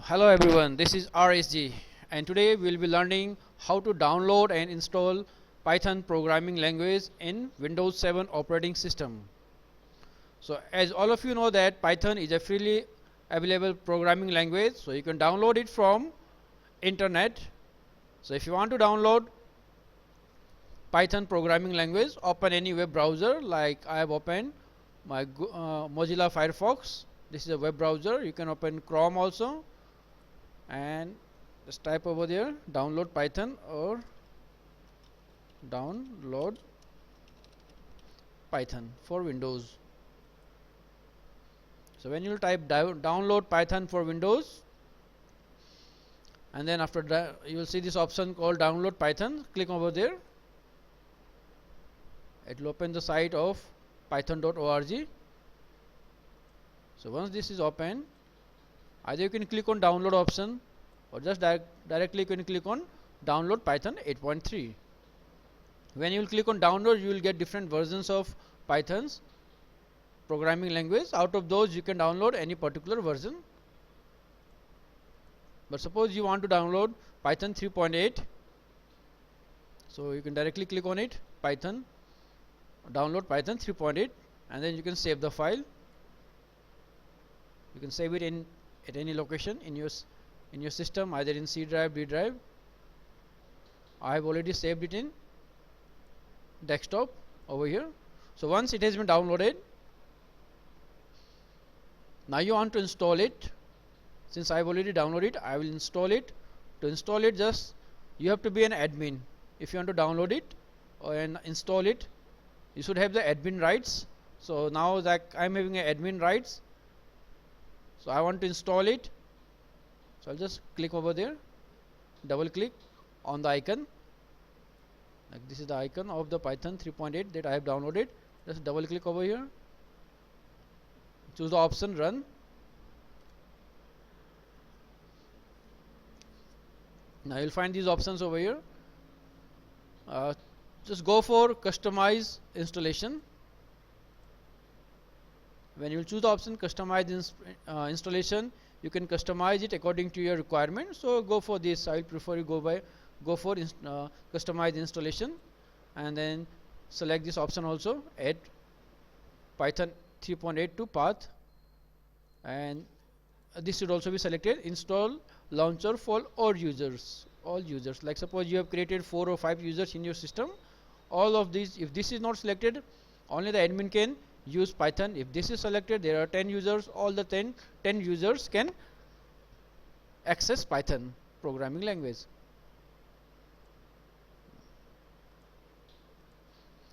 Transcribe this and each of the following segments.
Hello everyone, this is RSG and today we will be learning how to download and install Python programming language in Windows 7 operating system. So as all of you know that Python is a freely available programming language, so you can download it from internet. So if you want to download Python programming language, open any web browser. Like I have opened my Mozilla Firefox. This is a web browser. You can open Chrome also and just type over there download Python or download Python for Windows. So when you type download Python for Windows, and then after that you will see this option called download Python. Click over there. It will open the site of python.org. So once this is open, either you can click on download option or just directly you can click on download Python 8.3. When you will click on download, you will get different versions of Python's programming language. Out of those you can download any particular version, but suppose you want to download Python 3.8, so you can directly click on it, Python, download Python 3.8, and then you can save the file. You can save it at any location in your system, either in C drive, D drive. I have already saved it in desktop over here. So once it has been downloaded, now you want to install it. Since I have already downloaded it, I will install it. To install it, just you have to be an admin. If you want to download it and install it, you should have the admin rights. So now that I am having an admin rights, so I want to install it. So I'll just click over there, double click on the icon. Like this is the icon of the Python 3.8 that I have downloaded. Just double click over here, choose the option run. Now you'll find these options over here. Just go for customize installation. When you choose the option customize installation, you can customize it according to your requirement. So go for this. I will prefer you go for customize installation, and then select this option also, add Python 3.8 to path, and this should also be selected. Install launcher for all users. Like suppose you have created 4 or 5 users in your system. All of these, if this is not selected, only the admin can use Python. If this is selected, there are 10 users, all the 10 users can access Python programming language.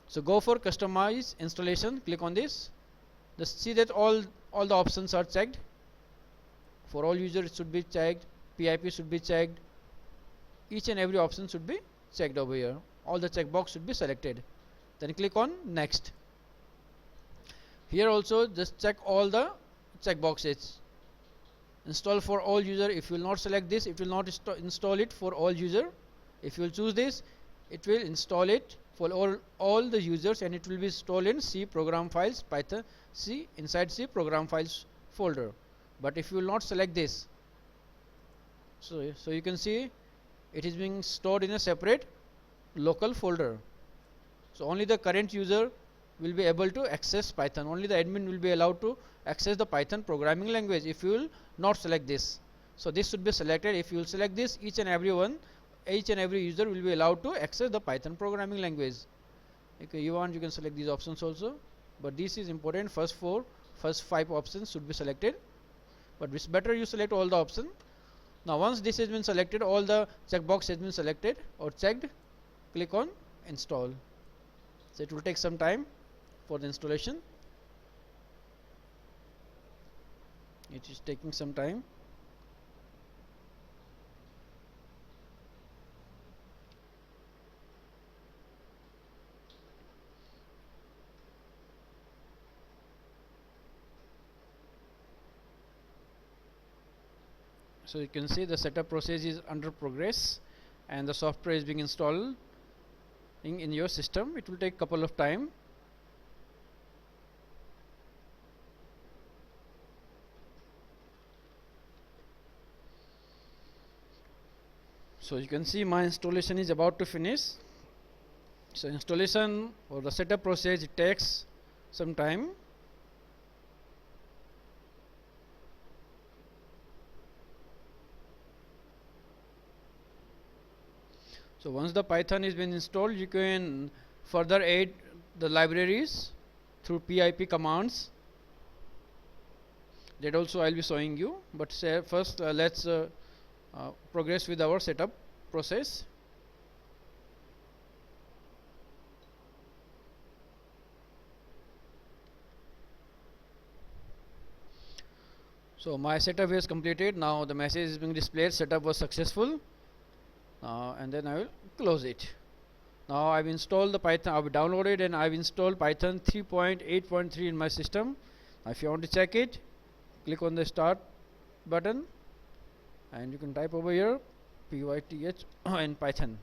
So go for customize installation, click on this. Just see that all the options are checked. For all users it should be checked, PIP should be checked, each and every option should be checked over here. All the checkbox should be selected. Then click on next. Here also just check all the checkboxes. Install for all user. If you will not select this, it will not install it for all user. If you will choose this, it will install it for all the users, and it will be installed in C program files, Python C, inside C program files folder. But if you will not select this, so you can see it is being stored in a separate local folder. So only the current user will be able to access Python. Only the admin will be allowed to access the Python programming language if you will not select this. So this should be selected. If you will select this, each and every user will be allowed to access the Python programming language. Okay, you can select these options also, but this is important. First 5 options should be selected, but it's better you select all the options. Now once this has been selected, all the checkbox has been selected or checked, click on install. So it will take some time for the installation. It is taking some time. So you can see the setup process is under progress and the software is being installed in your system. It will take couple of time. So you can see my installation is about to finish. So installation or the setup process, it takes some time. So once the Python is been installed, you can further add the libraries through pip commands. That also I'll be showing you. But first let's progress with our setup process. So my setup is completed. Now the message is being displayed, setup was successful, and then I will close it. Now I've installed the Python, I've downloaded and I've installed Python 3.8.3 in my system. Now if you want to check it, click on the start button and you can type over here pyth in Python.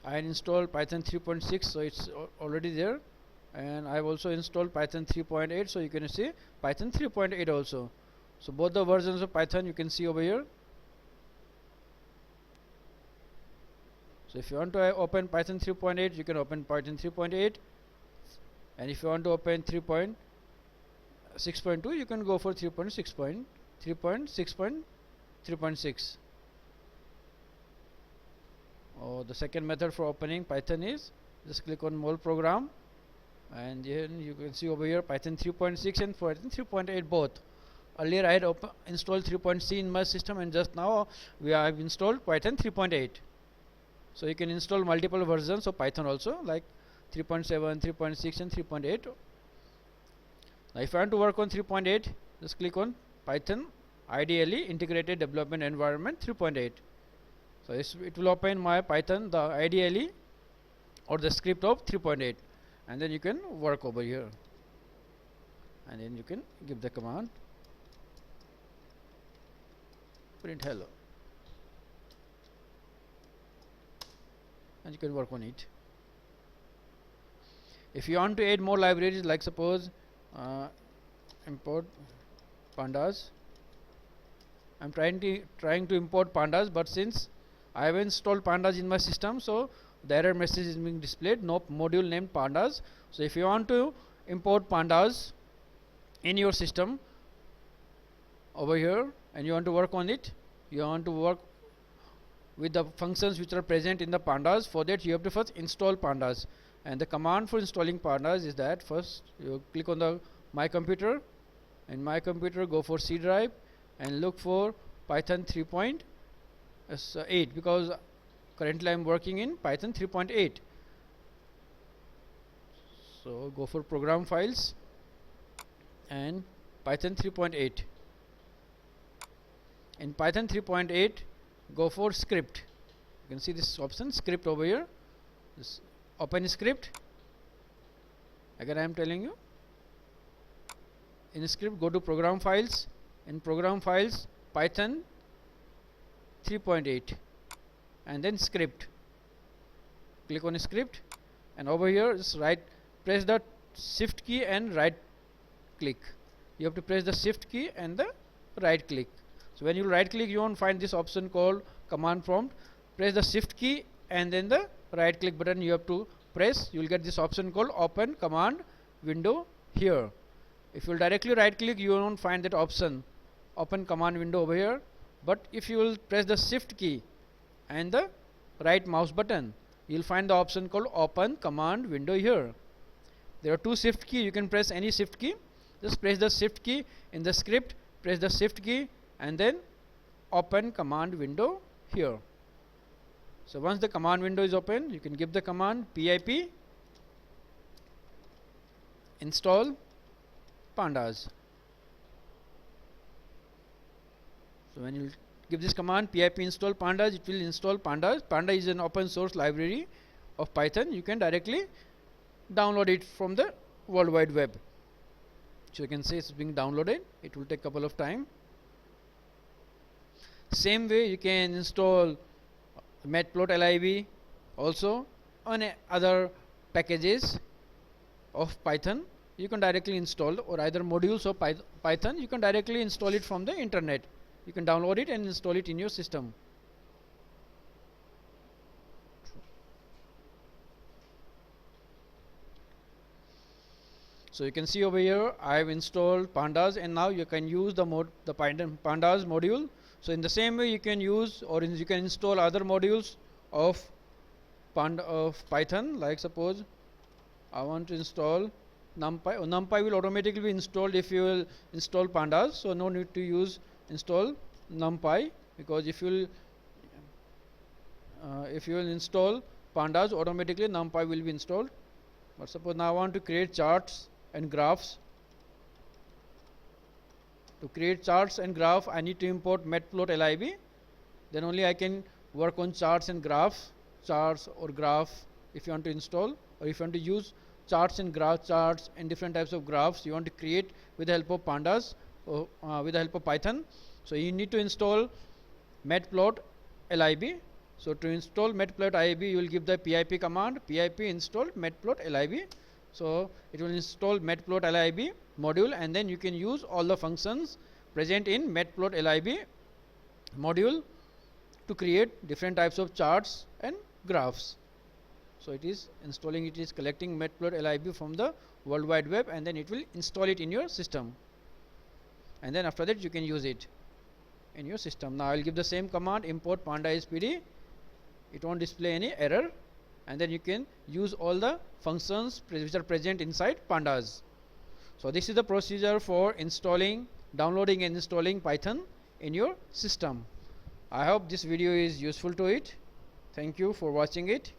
I installed Python 3.6, so it's already there, and I've also installed Python 3.8, so you can see Python 3.8 also. So both the versions of Python you can see over here. So if you want to open Python 3.8, you can open Python 3.8, and if you want to open 3.6.2, you can go for 3.6.3.6. The second method for opening Python is just click on more program, and then you can see over here Python 3.6 and Python 3.8 both. Earlier I had installed 3.c in my system, and just now we have installed Python 3.8. So you can install multiple versions of Python also, like 3.7, 3.6 and 3.8. Now if I want to work on 3.8, just click on Python IDLE Integrated Development Environment 3.8. So it will open my Python, the IDLE or the script of 3.8, and then you can work over here, and then you can give the command print hello, and you can work on it. If you want to add more libraries, like suppose import pandas, I'm trying to import pandas, but since I have installed pandas in my system, so the error message is being displayed, no module named pandas. So if you want to import pandas in your system over here and you want to work on it, you want to work with the functions which are present in the pandas, for that you have to first install pandas. And the command for installing pandas is that first you click on the my computer, and my computer go for C drive and look for Python 3.8, because currently I am working in Python 3.8. So go for program files and Python 3.8. In Python 3.8, go for script. You can see this option script over here. This open script. Again I am telling you, in script go to program files. In program files, Python 3.8 and then script. Click on script, and over here just press the shift key and right click. You have to press the shift key and the right click. So when you right click, you won't find this option called command prompt. Press the shift key and then the right click button you have to press. You will get this option called open command window here. If you will directly right click, you won't find that option open command window over here. But if you will press the shift key and the right mouse button, you will find the option called open command window here. There are two shift key. You can press any shift key. Just press the shift key in the script, press the shift key and then open command window here. So once the command window is open, you can give the command pip install pandas. So when you give this command pip install pandas, it will install pandas. Panda is an open source library of Python. You can directly download it from the World Wide Web. So you can see it's being downloaded. It will take a couple of time. Same way you can install matplotlib also on other packages of Python. you can directly install, or either modules of Python, you can directly install it from the internet. You can download it and install it in your system. So you can see over here I have installed pandas, and now you can use the pandas module. So in the same way you can use, or you can install other modules of Python. Like suppose I want to install NumPy. NumPy will automatically be installed if you will install pandas, so no need to use install NumPy, because if you will install pandas, automatically NumPy will be installed. But suppose now I want to create charts and graphs. To create charts and graph, I need to import matplotlib. Then only I can work on charts and graphs, charts or graph. If you want to install, or if you want to use charts and charts and different types of graphs you want to create with the help of pandas, or with the help of Python. So you need to install matplotlib. So to install matplotlib, you will give the pip command, pip install matplotlib. So it will install matplotlib module, and then you can use all the functions present in matplotlib module to create different types of charts and graphs. So it is installing, it is collecting matplotlib from the World Wide Web, and then it will install it in your system, and then after that you can use it in your system. Now I will give the same command, import pandaspd. It won't display any error, and then you can use all the functions which are present inside pandas. So this is the procedure for installing, downloading and installing Python in your system. I hope this video is useful to it. Thank you for watching it.